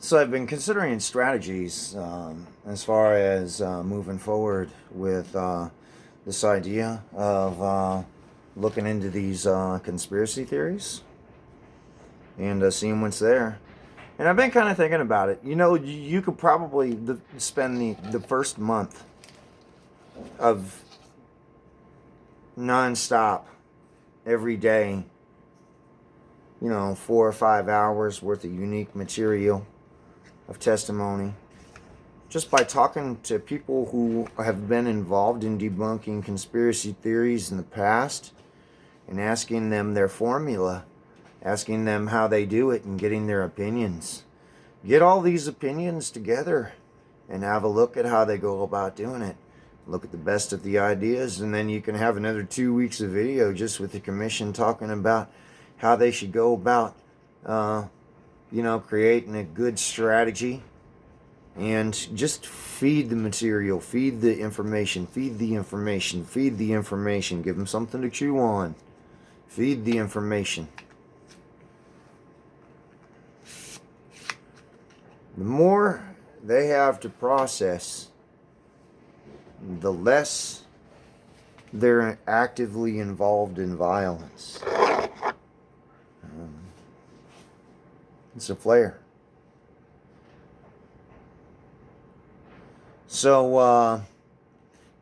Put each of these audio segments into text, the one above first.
So I've been considering strategies as far as moving forward with this idea of looking into these conspiracy theories and seeing what's there. And I've been kind of thinking about it. You know, you could probably spend the first month of nonstop every day, 4 or 5 hours worth of unique material of testimony just by talking to people who have been involved in debunking conspiracy theories in the past and asking them their formula, asking them how they do it and getting their opinions. Get all these opinions together and have a look at how they go about doing it. Look at the best of the ideas, and then you can have another 2 weeks of video just with the commission talking about how they should go about creating a good strategy, and just feed the material, feed the information, feed the information, feed the information. Give them something to chew on. Feed the information. The more they have to process, the less they're actively involved in violence. It's a flare. So,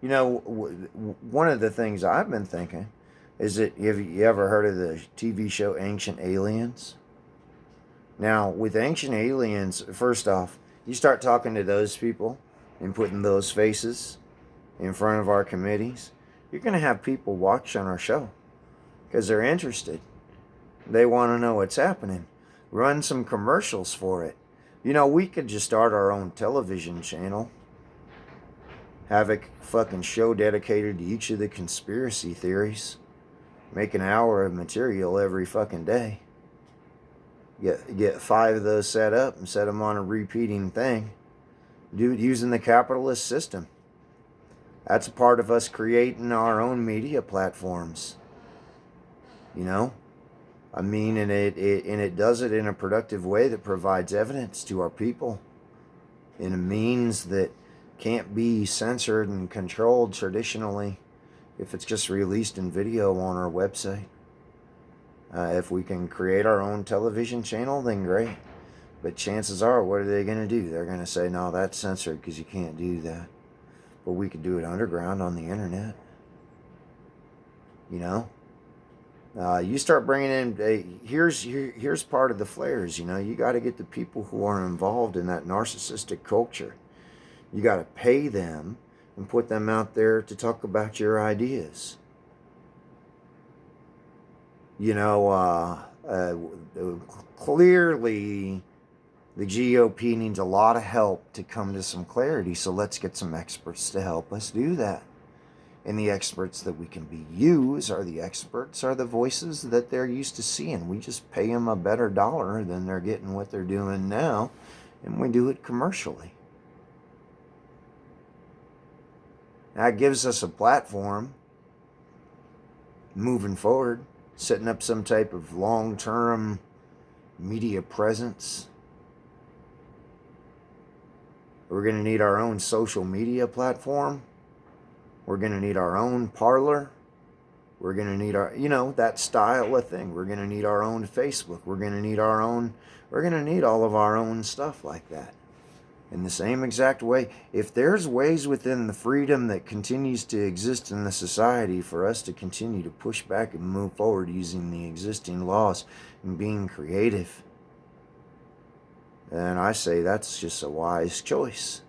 one of the things I've been thinking is that, have you ever heard of the TV show Ancient Aliens? Now, with Ancient Aliens, first off, you start talking to those people and putting those faces in front of our committees, you're going to have people watch on our show because they're interested. They want to know what's happening. Run some commercials for it. We could just start our own television channel. Have a fucking show dedicated to each of the conspiracy theories. Make an hour of material every fucking day. Get 5 of those set up and set them on a repeating thing. Do it using the capitalist system. That's a part of us creating our own media platforms. And it does it in a productive way that provides evidence to our people in a means that can't be censored and controlled traditionally if it's just released in video on our website. If we can create our own television channel, then great. But chances are, what are they going to do? They're going to say, no, that's censored because you can't do that. But we could do it underground on the internet. You start bringing in, here's part of the flares. You got to get the people who are involved in that narcissistic culture. You got to pay them and put them out there to talk about your ideas. Clearly the GOP needs a lot of help to come to some clarity, so let's get some experts to help us do that. And the experts that we can use are the voices that they're used to seeing. We just pay them a better dollar than they're getting what they're doing now, and we do it commercially. That gives us a platform moving forward, setting up some type of long-term media presence. We're going to need our own social media platform. We're going to need our own parlor. We're going to need our, that style of thing. We're going to need our own Facebook. We're going to need all of our own stuff like that. In the same exact way, if there's ways within the freedom that continues to exist in the society for us to continue to push back and move forward using the existing laws and being creative, then I say that's just a wise choice.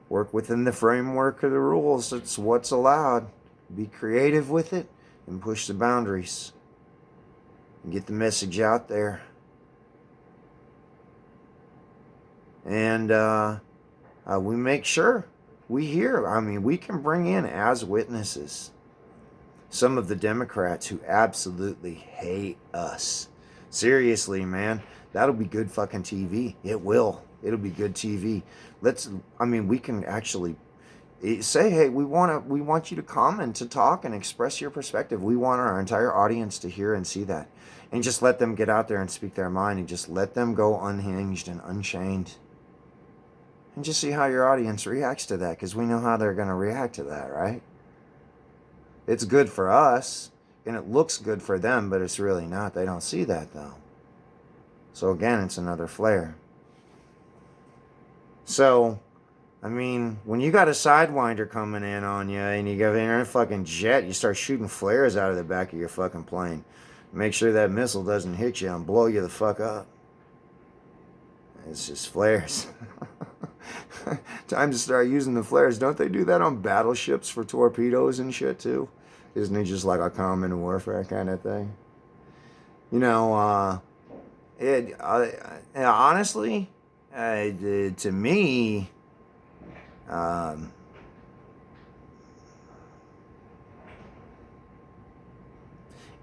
Work within the framework of the rules. It's what's allowed. Be creative with it and push the boundaries. And get the message out there. And we make sure we hear. We can bring in as witnesses some of the Democrats who absolutely hate us. Seriously, man. That'll be good fucking TV. It will. It'll be good TV. We can actually say, hey, we want you to comment, to talk, and express your perspective. We want our entire audience to hear and see that. And just let them get out there and speak their mind, and just let them go unhinged and unchained. And just see how your audience reacts to that, because we know how they're going to react to that, right? It's good for us, and it looks good for them, but it's really not. They don't see that, though. So again, it's another flare. So, I mean, when you got a Sidewinder coming in on you, and you go in a fucking jet, you start shooting flares out of the back of your fucking plane. Make sure that missile doesn't hit you and blow you the fuck up. It's just flares. Time to start using the flares. Don't they do that on battleships for torpedoes and shit too? Isn't it just like a common warfare kind of thing? You know, honestly, to me,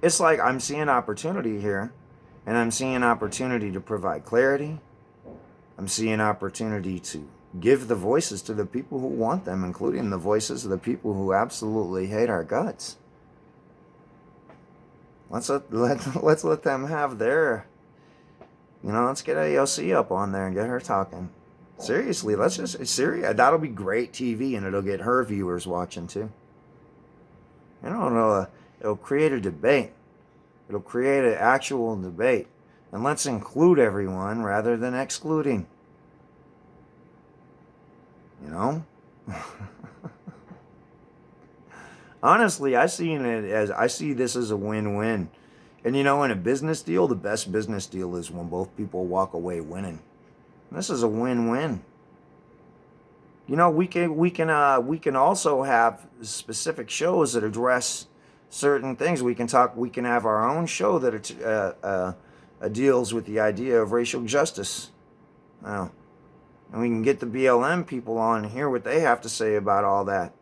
it's like I'm seeing opportunity here, and I'm seeing opportunity to provide clarity. I'm seeing opportunity to give the voices to the people who want them, including the voices of the people who absolutely hate our guts. Let's let them have their, let's get AOC up on there and get her talking. Seriously, that'll be great TV, and it'll get her viewers watching too. It'll create a debate. It'll create an actual debate. And let's include everyone rather than excluding. Honestly, I see this as a win-win. And in a business deal, the best business deal is when both people walk away winning. And this is a win-win. We can also have specific shows that address certain things. We can have our own show that deals with the idea of racial justice. Now, and we can get the BLM people on and hear what they have to say about all that.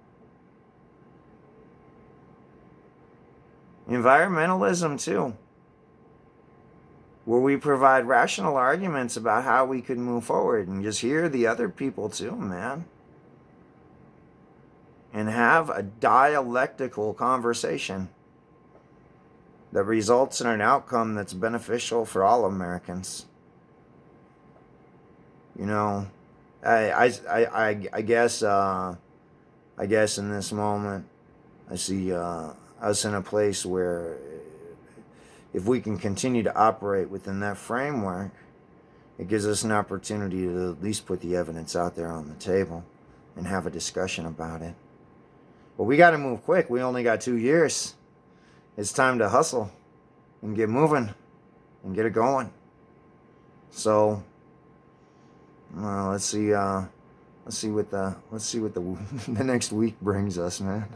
Environmentalism too, where we provide rational arguments about how we could move forward, and just hear the other people too, man. And have a dialectical conversation that results in an outcome that's beneficial for all Americans. I guess in this moment, I see us in a place where if we can continue to operate within that framework, it gives us an opportunity to at least put the evidence out there on the table and have a discussion about it. But we got to move quick. We only got 2 years. It's time to hustle and get moving and get it going. So, let's see what the the next week brings us, man.